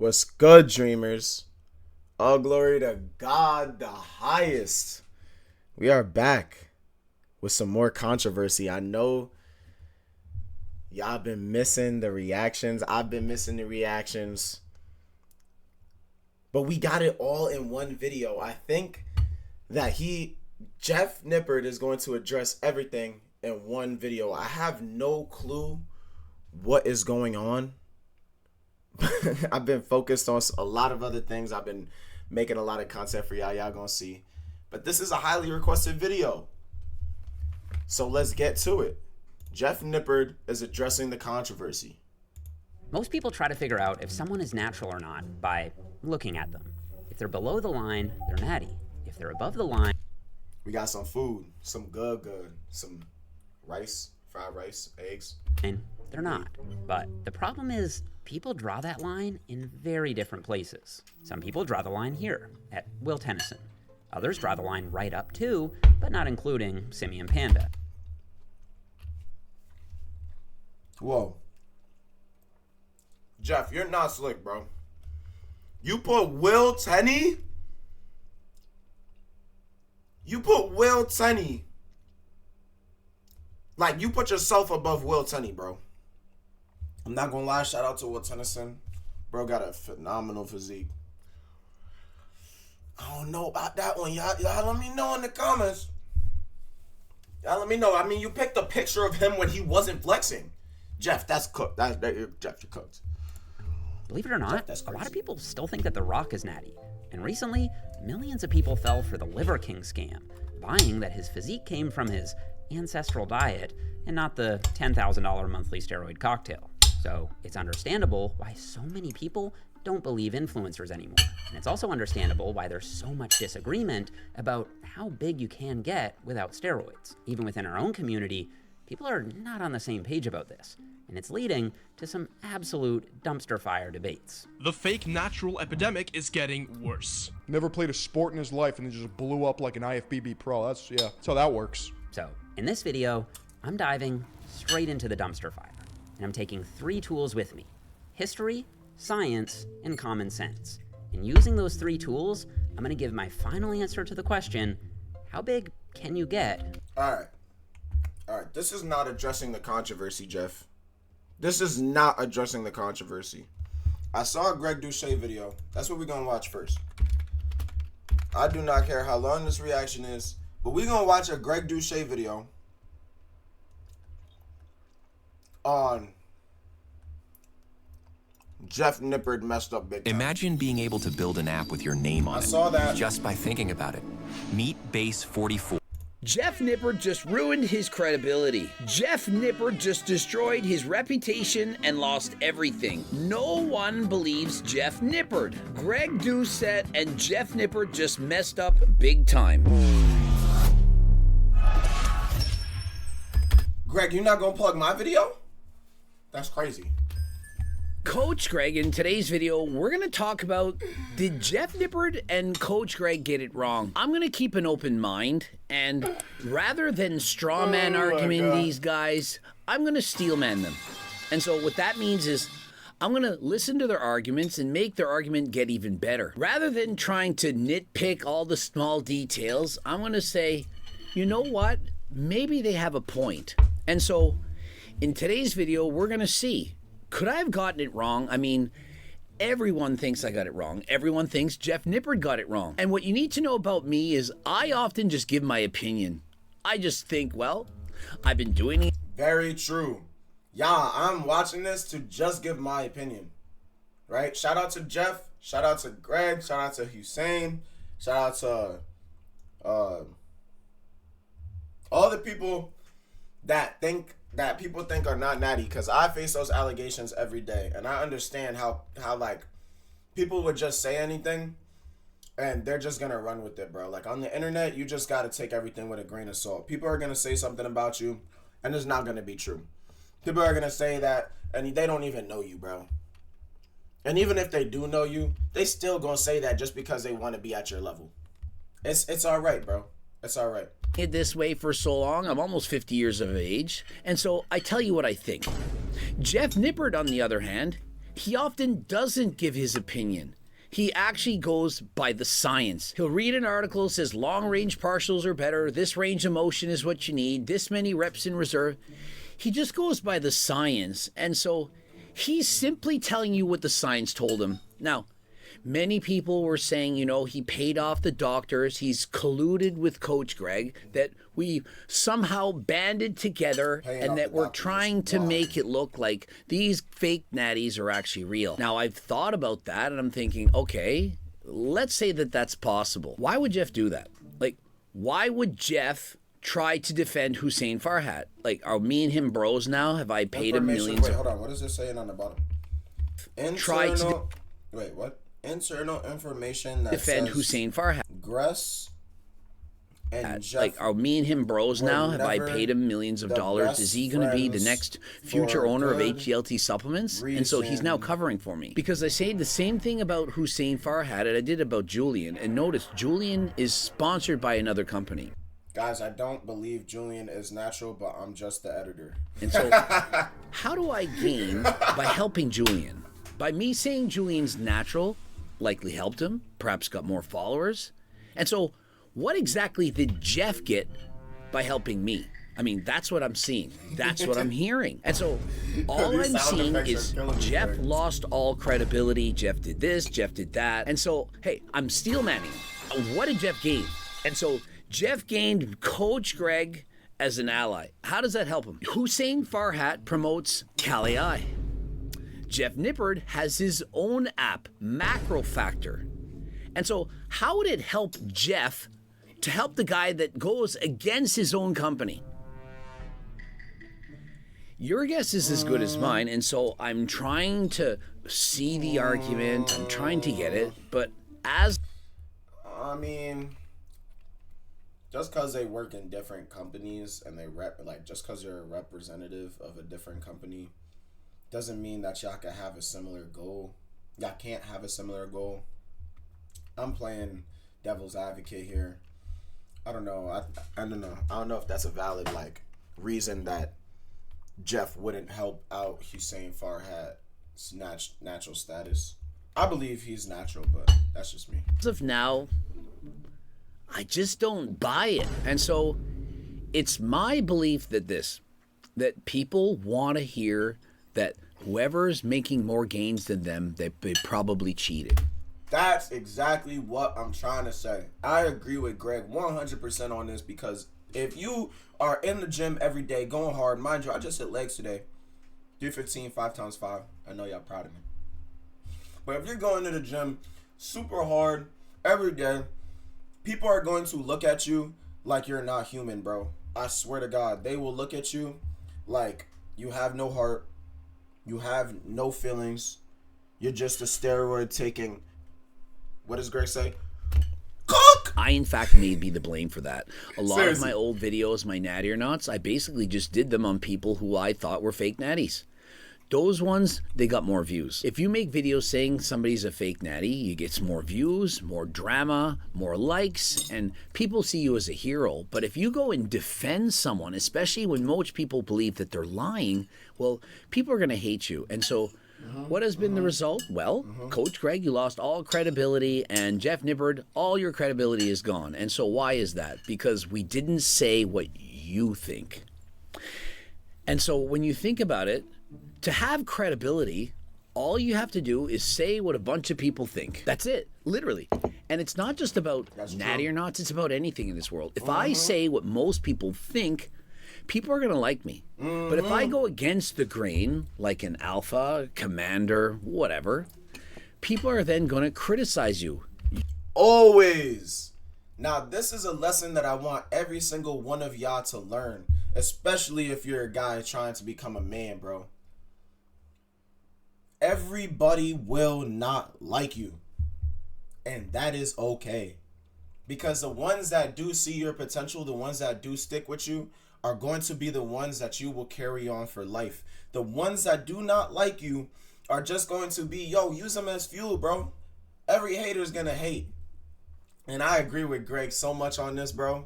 What's good, dreamers? All glory to God the highest. We are back with some more controversy. I know y'all been missing the reactions. I've been missing the reactions. But we got it all in one video. I think that Jeff Nippard is going to address everything in one video. I have no clue what is going on. I've been focused on a lot of other things. I've been making a lot of content for y'all. Y'all gonna see. But this is a highly requested video. So let's get to it. Jeff Nippard is addressing the controversy. Most people try to figure out if someone is natural or not by looking at them. If they're below the line, they're natty. If they're above the line... We got some food, some good. Some rice, fried rice, eggs. And they're not. But the problem is, people draw that line in very different places. Some people draw the line here, at Will Tennyson. Others draw the line right up to, but not including, Simian Panda. Whoa. Jeff, you're not slick, bro. You put Will Tenny? You put Will Tenny. Like, you put yourself above Will Tenny, bro. I'm not gonna lie, shout out to Will Tennyson. Bro got a phenomenal physique. I don't know about that one. Y'all let me know in the comments. Y'all let me know. I mean, you picked a picture of him when he wasn't flexing. Jeff, that's cooked. Jeff, you're cooked. Believe it or not, a lot of people still think that The Rock is natty. And recently, millions of people fell for the Liver King scam, buying that his physique came from his ancestral diet and not the $10,000 monthly steroid cocktail. So it's understandable why so many people don't believe influencers anymore. And it's also understandable why there's so much disagreement about how big you can get without steroids. Even within our own community, people are not on the same page about this. And it's leading to some absolute dumpster fire debates. The fake natural epidemic is getting worse. Never played a sport in his life and then just blew up like an IFBB pro. That's how that works. So in this video, I'm diving straight into the dumpster fire. And I'm taking 3 tools with me: history, science, and common sense. And using those 3 tools, I'm gonna give my final answer to the question, how big can you get? All right, this is not addressing the controversy, Jeff. This is not addressing the controversy. I saw a Greg Doucet video. That's what we're gonna watch first. I do not care how long this reaction is, but we're gonna watch a Greg Doucet video on Jeff Nippard messed up big time. Imagine being able to build an app with your name on it. I saw that. Just by thinking about it. Meet Base 44. Jeff Nippard just ruined his credibility. Jeff Nippard just destroyed his reputation and lost everything. No one believes Jeff Nippard. Greg Doucet and Jeff Nippard just messed up big time. Greg, you're not gonna plug my video? That's crazy. Coach Greg, in today's video, we're going to talk about, did Jeff Nippard and Coach Greg get it wrong? I'm going to keep an open mind, and rather than straw man arguing these guys, I'm going to steel man them. And so what that means is, I'm going to listen to their arguments and make their argument get even better. Rather than trying to nitpick all the small details, I'm going to say, you know what? Maybe they have a point. And so, in today's video, we're going to see, could I have gotten it wrong? I mean, everyone thinks I got it wrong. Everyone thinks Jeff Nippard got it wrong. And what you need to know about me is I often just give my opinion. I just think, well, I've been doing it. Very true. Yeah, I'm watching this to just give my opinion. Right? Shout out to Jeff. Shout out to Greg. Shout out to Hussein. Shout out to all the people that people think are not natty, because I face those allegations every day, and I understand how like people would just say anything and they're just gonna run with it, bro. Like on the internet, you just gotta take everything with a grain of salt. People are gonna say something about you and it's not gonna be true. People are gonna say that and they don't even know you, bro. And even if they do know you, they still gonna say that just because they want to be at your level. It's all right, bro. It's all right. This way for so long. I'm almost 50 years of age. And so I tell you what I think. Jeff Nippard, on the other hand, he often doesn't give his opinion. He actually goes by the science. He'll read an article that says long-range partials are better, this range of motion is what you need, this many reps in reserve. He just goes by the science, and so he's simply telling you what the science told him. Now, many people were saying, you know, he paid off the doctors, he's colluded with Coach Greg, that we somehow banded together and that we're trying to make it look like these fake natties are actually real. Now, I've thought about that and I'm thinking, okay, let's say that that's possible. Why would Jeff do that? Like, why would Jeff try to defend Hussein Farhat? Like, are me and him bros now? Have I paid him millions? Wait, hold on. What is it saying on the bottom? Wait, what? Internal information that defend says Hussein Farhat. Gress and Jeff, like, are me and him bros now? Have I paid him millions of dollars? Is he going to be the next future owner of HGLT supplements? And so he's now covering for me. Because I say the same thing about Hussein Farhat and I did about Julian. And notice, Julian is sponsored by another company. Guys, I don't believe Julian is natural, but I'm just the editor. And so, how do I gain by helping Julian? By me saying Julian's natural likely helped him, perhaps got more followers. And so, what exactly did Jeff get by helping me? I mean, that's what I'm seeing. That's what I'm hearing. And so, all I'm seeing is Jeff lost all credibility. Jeff did this, Jeff did that. And so, hey, I'm steel manning. What did Jeff gain? And so, Jeff gained Coach Greg as an ally. How does that help him? Hussein Farhat promotes Kali I. Jeff Nippard has his own app, Macro Factor. And so how would it help Jeff to help the guy that goes against his own company? Your guess is as good as mine, and so I'm trying to see the argument, I'm trying to get it, but as... I mean, just because they work in different companies and they just because you're a representative of a different company doesn't mean that y'all can have a similar goal. Y'all can't have a similar goal. I'm playing devil's advocate here. I don't know. I don't know. I don't know if that's a valid reason that Jeff wouldn't help out Hussein Farhat's natural status. I believe he's natural, but that's just me. As of now, I just don't buy it. And so it's my belief that people want to hear that whoever's making more gains than them, they probably cheated. That's exactly what I'm trying to say. I agree with Greg 100% on this, because if you are in the gym every day going hard, mind you, I just hit legs today. 315, 5x5. I know y'all proud of me. But if you're going to the gym super hard every day, people are going to look at you like you're not human, bro. I swear to God, they will look at you like you have no heart. You have no feelings. You're just a steroid taking, what does Greg say? Cook! I, in fact, may be the blame for that. A lot Seriously. of my old videos, my natty or nots, I basically just did them on people who I thought were fake natties. Those ones, they got more views. If you make videos saying somebody's a fake natty, you get more views, more drama, more likes, and people see you as a hero. But if you go and defend someone, especially when most people believe that they're lying, well, people are going to hate you. And so what has been the result? Well, Coach Greg, you lost all credibility, and Jeff Nippard, all your credibility is gone. And so why is that? Because we didn't say what you think. And so when you think about it, to have credibility, all you have to do is say what a bunch of people think. That's it, literally. And it's not just about natty or nots, it's about anything in this world. If I say what most people think, people are going to like me. But if I go against the grain, like an alpha, commander, whatever, people are then going to criticize you. Always. Now, this is a lesson that I want every single one of y'all to learn, especially if you're a guy trying to become a man, bro. Everybody will not like you, and that is okay, because the ones that do see your potential, the ones that do stick with you, are going to be the ones that you will carry on for life. The ones that do not like you are just going to be, use them as fuel, bro. Every hater is gonna hate, and I agree with Greg so much on this, bro.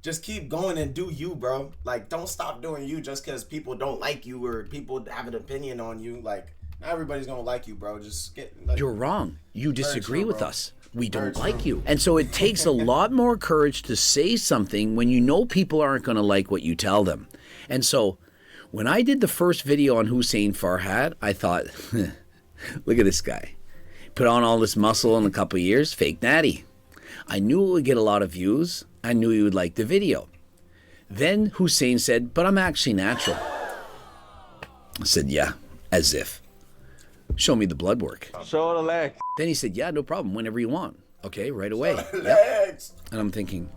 Just keep going and do you, bro. Don't stop doing you just because people don't like you or people have an opinion on you. Not everybody's gonna like you, bro. Just get. You're wrong. You disagree true, with bro. us. We Very don't like true. you. And so it takes a lot more courage to say something when you know people aren't going to like what you tell them. And so when I did the first video on Hussein Farhat, I thought, look at this guy. Put on all this muscle in a couple of years, fake natty. I knew it would get a lot of views. I knew he would like the video. Then Hussein said, but I'm actually natural. I said, yeah, as if. Show me the blood work. Show the legs. Then he said, yeah, no problem, whenever you want. Okay, right away. Yep. Legs. And I'm thinking,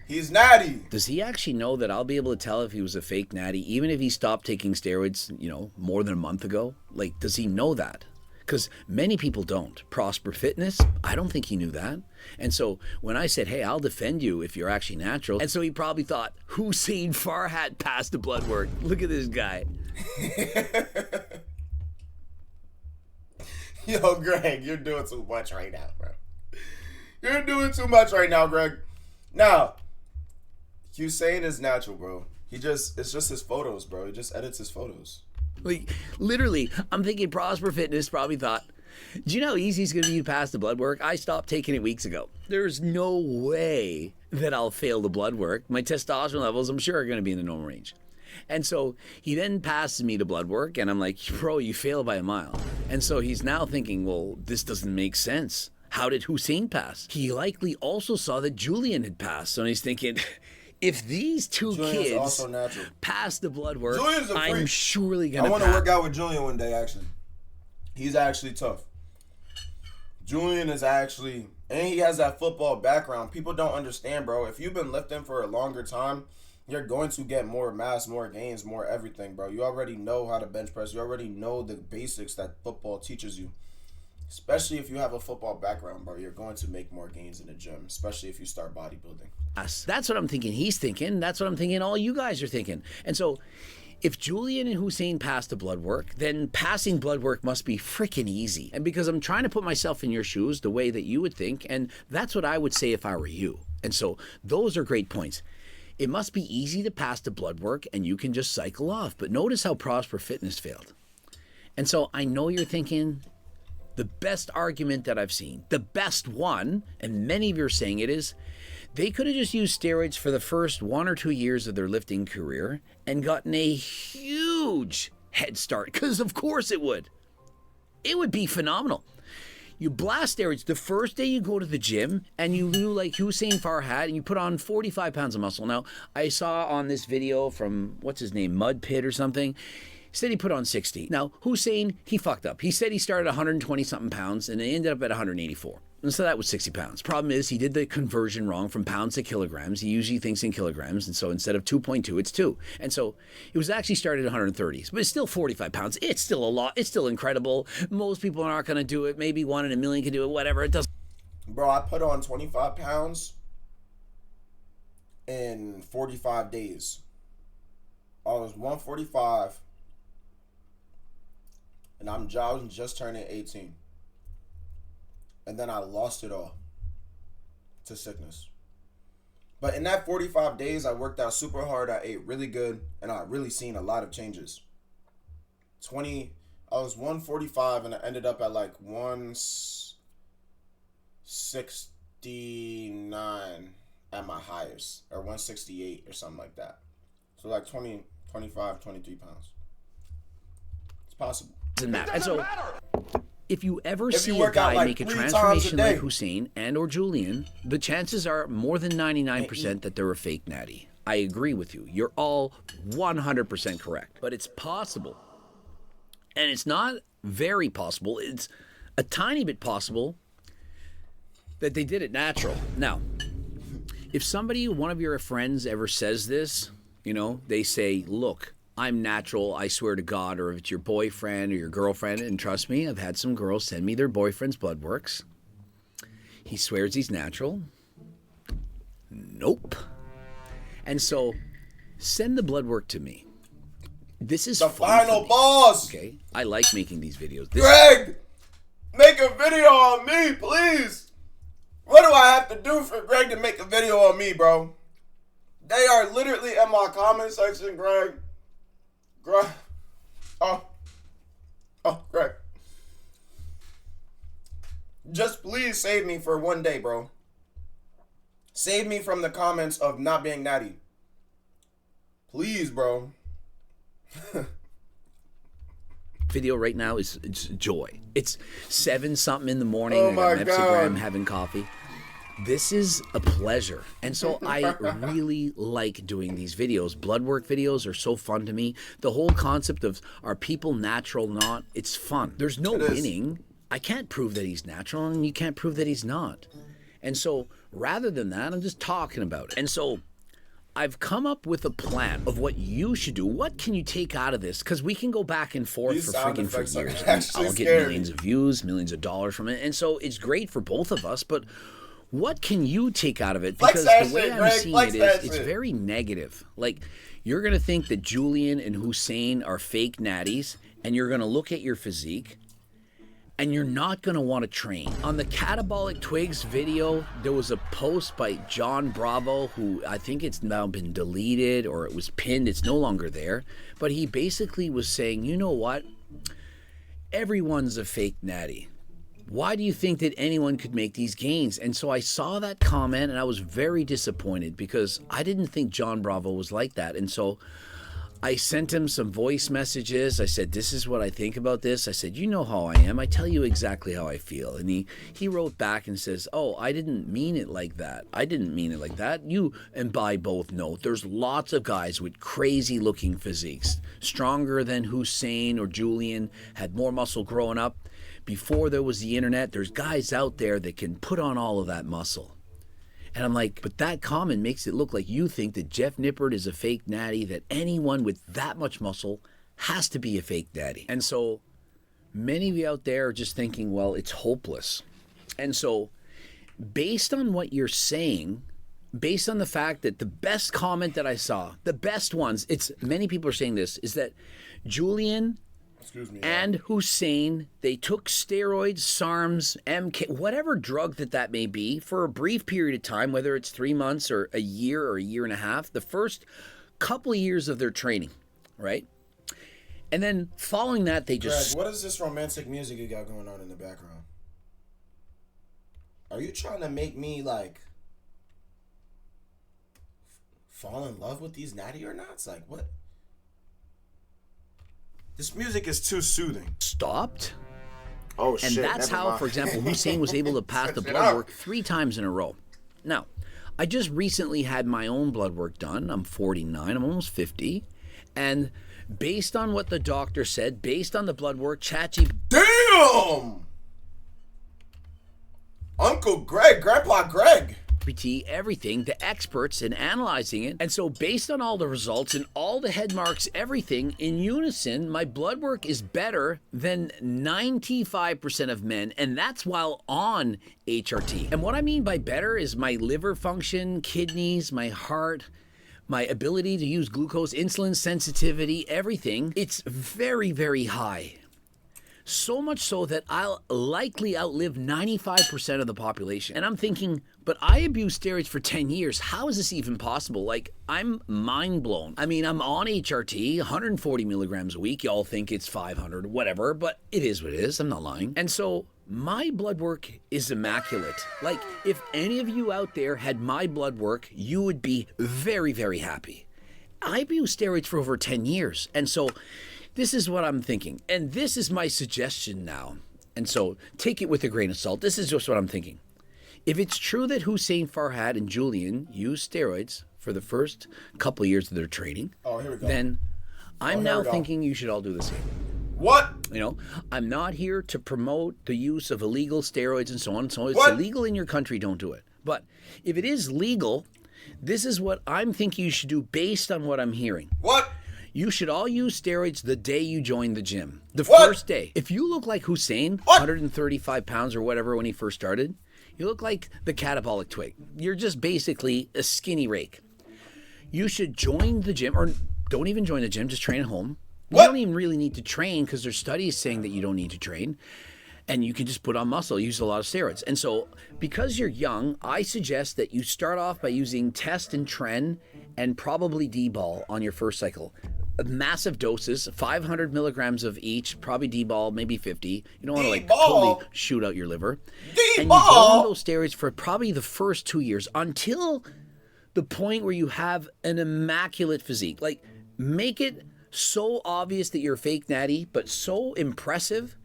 He's natty. does he actually know that I'll be able to tell if he was a fake natty, even if he stopped taking steroids, more than a month ago? Like, does he know that? Because many people don't. Prosper Fitness, I don't think he knew that. And so when I said, hey, I'll defend you if you're actually natural, and so he probably thought, Hussein Farhat passed the blood work. Look at this guy. Yo, Greg, you're doing too much right now, bro. You're doing too much right now, Greg. Now, Hussein is natural, bro. It's just his photos, bro. He just edits his photos. Like, literally, I'm thinking Prosper Fitness probably thought, do you know how easy it's going to be to pass the blood work? I stopped taking it weeks ago. There's no way that I'll fail the blood work. My testosterone levels, I'm sure, are going to be in the normal range. And so he then passes me the blood work, and I'm like, bro, you failed by a mile. And so he's now thinking, well, this doesn't make sense. How did Hussein pass? He likely also saw that Julian had passed. So he's thinking, if these two Julian's kids also natural. pass the blood work, Julian's a I'm freak. surely going I to want pass. to work out with Julian one day, actually. He's actually tough. Julian is actually, and he has that football background. People don't understand, bro. If you've been lifting for a longer time, you're going to get more mass, more gains, more everything, bro. You already know how to bench press. You already know the basics that football teaches you. Especially if you have a football background, bro. You're going to make more gains in the gym, especially if you start bodybuilding. That's what I'm thinking he's thinking. That's what I'm thinking all you guys are thinking. And so if Julian and Hussein passed the blood work, then passing blood work must be freaking easy. And because I'm trying to put myself in your shoes the way that you would think, and that's what I would say if I were you. And so those are great points. It must be easy to pass the blood work and you can just cycle off. But notice how Prosper Fitness failed. And so I know you're thinking the best argument that I've seen, the best one, and many of you are saying it is, they could have just used steroids for the first 1 or 2 years of their lifting career and gotten a huge head start, because of course it would. It would be phenomenal. You blast steroids the first day you go to the gym and you do like Hussein Farhat and you put on 45 pounds of muscle. Now, I saw on this video from, what's his name, Mud Pit or something, he said he put on 60. Now, Hussein, he fucked up. He said he started 120-something pounds and they ended up at 184. And so that was 60 pounds. Problem is, he did the conversion wrong from pounds to kilograms. He usually thinks in kilograms. And so instead of 2.2, it's 2. And so it was actually started at 130s. But it's still 45 pounds. It's still a lot. It's still incredible. Most people aren't going to do it. Maybe 1 in a million can do it. Whatever. It doesn't. Bro, I put on 25 pounds in 45 days. I was 145. And I was just turning 18. And then I lost it all to sickness. But in that 45 days, I worked out super hard. I ate really good. And I really seen a lot of changes. I was 145 and I ended up at like 169 at my highest. Or 168 or something like that. So like 20, 25, 23 pounds. It's possible. Doesn't matter. And so if you ever If see you a work out guy like make a 3 times a transformation day. like Hussein and or Julian, the chances are more than 99% that they're a fake natty. I agree with you. You're all 100% correct. But it's possible. And it's not very possible. It's a tiny bit possible that they did it natural. Now, if somebody, one of your friends ever says this, they say, look, I'm natural, I swear to God, or if it's your boyfriend or your girlfriend, and trust me, I've had some girls send me their boyfriend's blood works. He swears he's natural. Nope. And so, send the blood work to me. This is The fun final for me. boss. Okay, I like making these videos. Greg, make a video on me, please. What do I have to do for Greg to make a video on me, bro? They are literally in my comment section, Greg. Greg, Oh, Greg. Just please save me for one day, bro. Save me from the comments of not being natty. Please, bro. Video right now is it's joy. It's 7-something in the morning. Oh I my got Instagram God. having coffee. This is a pleasure. And so I really like doing these videos. Blood work videos are so fun to me. The whole concept of are people natural or not, it's fun. There's no winning. I can't prove that he's natural and you can't prove that he's not. And so rather than that, I'm just talking about it. And so I've come up with a plan of what you should do. What can you take out of this? Because we can go back and forth These for sound freaking for effects are years. actually I'll get scary. millions of views, millions of dollars from it. And so it's great for both of us. But what can you take out of it? Flex Because that the way shit, I'm Greg. seeing Flex it that is, it's shit. very negative. Like, you're going to think that Julian and Hussein are fake natties, and you're going to look at your physique, and you're not going to want to train. On the Catabolic Twigs video, there was a post by John Bravo, who I think it's now been deleted or it was pinned. It's no longer there. But he basically was saying, you know what? Everyone's a fake natty. Why do you think that anyone could make these gains? And so I saw that comment and I was very disappointed because I didn't think John Bravo was like that. And so I sent him some voice messages. I said, this is what I think about this. I said, you know how I am. I tell you exactly how I feel. And he wrote back and says, oh, I didn't mean it like that. I didn't mean it like that. You and I both know there's lots of guys with crazy looking physiques, stronger than Hussein or Julian, had more muscle growing up. Before there was the internet, there's guys out there that can put on all of that muscle. And I'm like, but that comment makes it look like you think that Jeff Nippard is a fake natty, that anyone with that much muscle has to be a fake natty. And so many of you out there are just thinking, well, it's hopeless. And so based on what you're saying, based on the fact that the best comment that I saw, the best ones, it's many people are saying this, is that Julian and Hussein, they took steroids, SARMs, MK, whatever drug that may be, for a brief period of time, whether it's 3 months or a year and a half, the first couple of years of their training, right? And then following that, they just... Greg, what is this romantic music you got going on in the background? Are you trying to make me, like, fall in love with these natty or nots? Like, what? This music is too soothing. stopped. Oh, shit. And that's never how, mind. for example, Hussein was able to pass the Switch it blood up. work 3 times in a row. Now, I just recently had my own blood work done. I'm 49. I'm almost 50. And based on what the doctor said, based on the blood work, ChatGPT... Damn! Uncle Greg, Grandpa Greg. everything, the experts in analyzing it. And so based on all the results and all the head marks, everything in unison, my blood work is better than 95% of men. And that's while on HRT. And what I mean by better is my liver function, kidneys, my heart, my ability to use glucose, insulin sensitivity, everything. It's very, very high. So much so that I'll likely outlive 95% of the population. And I'm thinking, but I abused steroids for 10 years. How is this even possible? Like, I'm mind blown. I mean, I'm on HRT, 140 milligrams a week. Y'all think it's 500, whatever, but it is what it is. I'm not lying. And so my blood work is immaculate. Like, if any of you out there had my blood work, you would be very, very happy. I abused steroids for over 10 years. And so this is what I'm thinking. And this is my suggestion now. And so take it with a grain of salt. This is just what I'm thinking. If it's true that Hussein Farhad and Julian used steroids for the first couple of years of their training, then I'm now thinking you should all do the same. What? You know, I'm not here to promote the use of illegal steroids and so on. So it's What? illegal in your country, don't do it. But if it is legal, this is what I'm thinking you should do based on what I'm hearing. What? You should all use steroids the day you join the gym. The What? first day. If you look like Hussein, What? 135 pounds or whatever when he first started, you look like the catabolic twig. You're just basically a skinny rake. You should join the gym, or don't even join the gym, just train at home. What? You don't even really need to train because there's studies saying that you don't need to train. And you can just put on muscle, use a lot of steroids. And so because you're young, I suggest that you start off by using test and tren and probably D-ball on your first cycle. massive doses, 500 milligrams of each, probably D-ball, maybe 50. You don't want to like D-ball. totally shoot out your liver. D-ball. And you go on those steroids for probably the first 2 years until the point where you have an immaculate physique. Like, make it so obvious that you're a fake natty, but so impressive.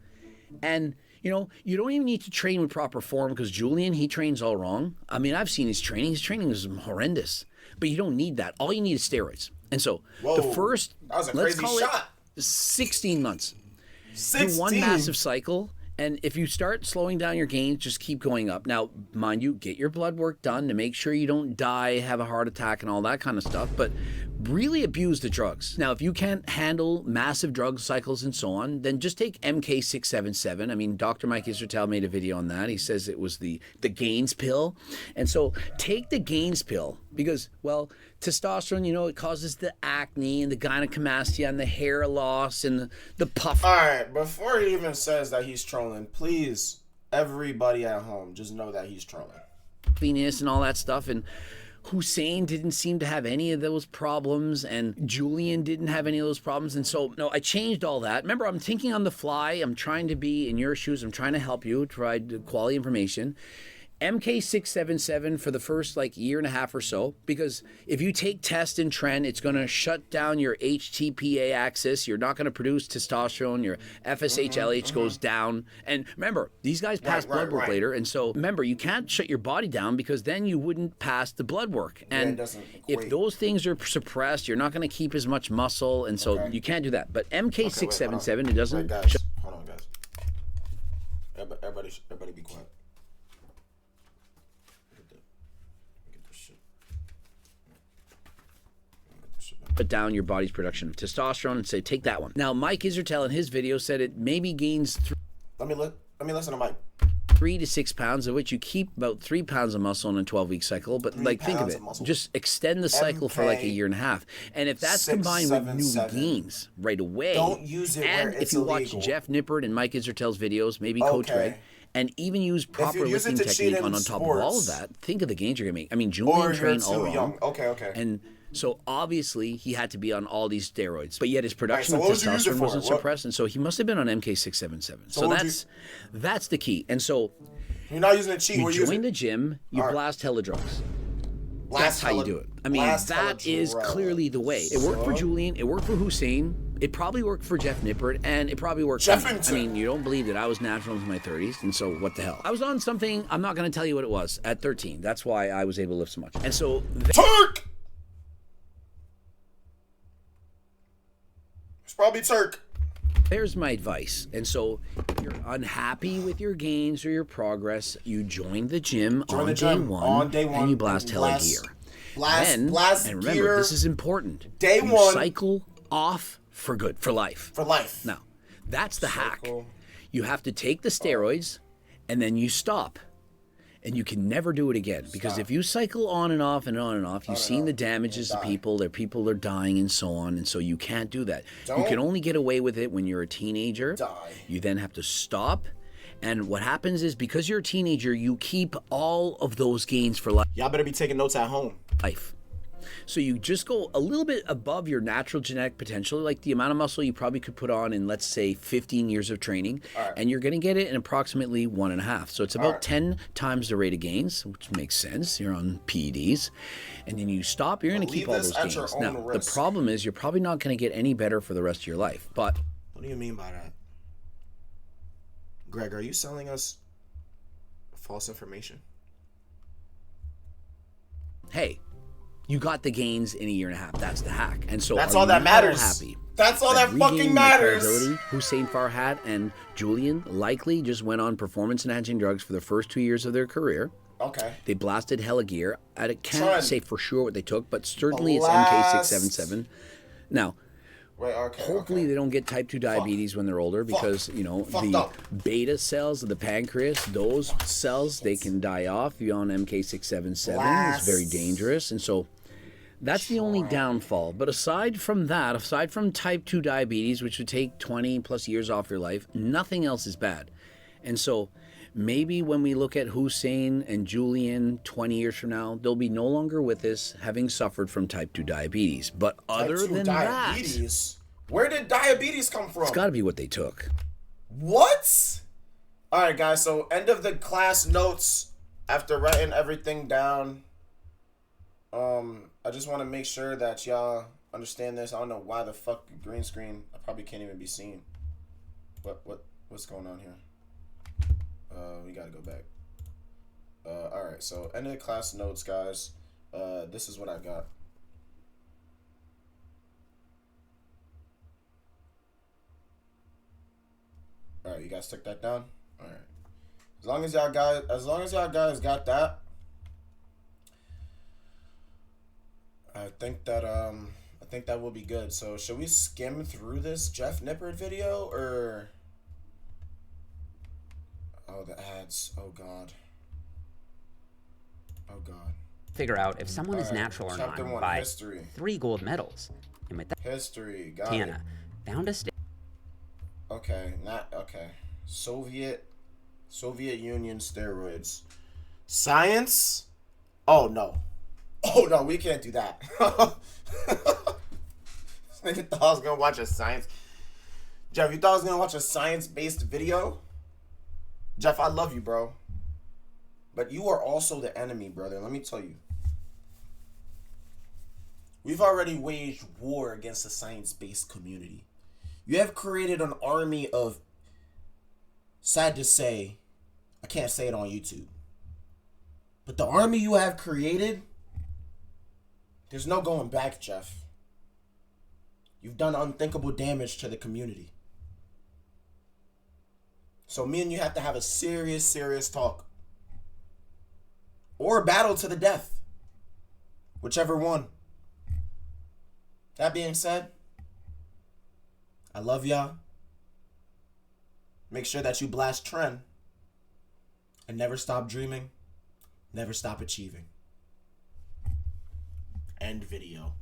And, you know, you don't even need to train with proper form because Julian, he trains all wrong. I mean, I've seen his training. His training is horrendous. But you don't need that. All you need is steroids. And so Whoa, the first, that was a let's crazy call shot. it 16 months. 16. Do one massive cycle. And if you start slowing down your gains, just keep going up. Now, mind you, get your blood work done to make sure you don't die, have a heart attack, and all that kind of stuff. But really abuse the drugs. Now, if you can't handle massive drug cycles and so on, then just take MK677. I mean, Dr. Mike Israetel made a video on that. He says it was the gains pill. And so take the gains pill because, well, testosterone, you know, it causes the acne and the gynecomastia and the hair loss and the puff. All right, before he even says that he's trolling, please, everybody at home, just know that he's trolling. Venus and all that stuff. And Hussein didn't seem to have any of those problems, and Julian didn't have any of those problems. And so, no, I changed all that. Remember, I'm thinking on the fly. I'm trying to be in your shoes. I'm trying to help you, provide quality information. MK677 for the first like year and a half or so, because if you take test and trend, it's going to shut down your HTPA axis. You're not going to produce testosterone. Your FSH-LH goes down. And remember, these guys pass blood work later. And so remember, you can't shut your body down because then you wouldn't pass the blood work. And if those things are suppressed, you're not going to keep as much muscle. And so you can't do that. But MK677, it doesn't. Wait, guys. Hold on, guys. Everybody be quiet. Put down your body's production of testosterone and say, take that one. Now, Mike Israetel in his video said it maybe gains Let me listen to Mike. 3 to 6 pounds, of which you keep about 3 pounds of muscle in a 12-week cycle. But like, think of it, just extend the cycle for like a year and a half. And if that's combined with new gains right away, don't use it and where if it's you illegal. watch Jeff Nippard and Mike Israetel's videos, maybe Coach Greg, and even use proper use it lifting to cheat technique in on top of all of sports, that, think of the gains you're gonna make. I mean, or Julian you're trained all too wrong. young. Okay. And so obviously he had to be on all these steroids, but yet his production so of what would you use it testosterone for? wasn't What? suppressed, and so he must have been on MK677. So what would that's the key. And so You're not using a cheat. you We're join using the gym, you blast hella drugs. That's how you do it. I mean, blast that is hella clearly the way. It worked for Julian. It worked for Hussein. It probably worked for Jeff Nippard, and it probably worked for me. I mean, you don't believe that I was natural into my 30s, and so what the hell? I was on something, I'm not going to tell you what it was, at 13. That's why I was able to lift so much. And so... Turk! It's probably Turk. There's my advice. And so if you're unhappy with your gains or your progress, you join the gym on day one and you blast hella gear. Blast and remember, gear. this is important. Day you one. Cycle off for good, for life. For life. Now, that's the hack. You have to take the steroids and then you stop. And you can never do it again. Because if you cycle on and off and on and off, you've seen the damages to people. Their people are dying and so on. And so you can't do that. You can only get away with it when you're a teenager. You then have to stop. And what happens is because you're a teenager, you keep all of those gains for life. Y'all better be taking notes at home. So you just go a little bit above your natural genetic potential, like the amount of muscle you probably could put on in, let's say, 15 years of training, and you're going to get it in approximately 1.5. So it's about 10 times the rate of gains, which makes sense. You're on PEDs. And then you stop, you're going to keep all those gains. Now, the problem is you're probably not going to get any better for the rest of your life. But what do you mean by that? Greg, are you selling us false information? Hey, you got the gains in a year and a half. That's the hack. And so that's all that matters. Happy that's all that fucking matters. Hussein Farhat and Julian likely just went on performance-enhancing drugs for the first 2 years of their career. Okay. They blasted hella gear. I can't say for sure what they took, but certainly it's MK677. Now, hopefully they don't get type 2 diabetes when they're older because, you know, the beta cells of the pancreas, those cells, they can die off. You're on MK677. It's very dangerous. And so that's the only downfall. But aside from that, aside from type 2 diabetes, which would take 20 plus years off your life, nothing else is bad. And so maybe when we look at Hussein and Julian 20 years from now, they'll be no longer with us, having suffered from type 2 diabetes. But other Type 2 than diabetes? Where did diabetes come from? that, it's got to be what they took. What? All right, guys. So end of the class notes. After writing everything down, I just want to make sure that y'all understand this. I don't know why the fuck the green screen. I probably can't even be seen. What's going on here? We gotta go back. All right. So end of the class notes, guys. This is what I got. All right, you guys took that down. All right. As long as y'all guys got that, I think that will be good. So should we skim through this Jeff Nippard video or? Oh, the ads. Oh God. Oh God. Figure out if someone is natural or not Chapter 1, by history. 3 gold medals. And with that, History. Got it. Montana found a state. Okay, not okay. Soviet Union steroids. Science? Oh no. Oh no, we can't do that. This nigga thought I was gonna watch a science. Jeff, you thought I was gonna watch a science-based video? Jeff, I love you, bro. But you are also the enemy, brother. Let me tell you. We've already waged war against the science-based community. You have created an army of, sad to say, I can't say it on YouTube, but the army you have created, there's no going back, Jeff. You've done unthinkable damage to the community. So me and you have to have a serious talk. Or a battle to the death. Whichever one. That being said, I love y'all. Make sure that you blast trend. And never stop dreaming. Never stop achieving. End video.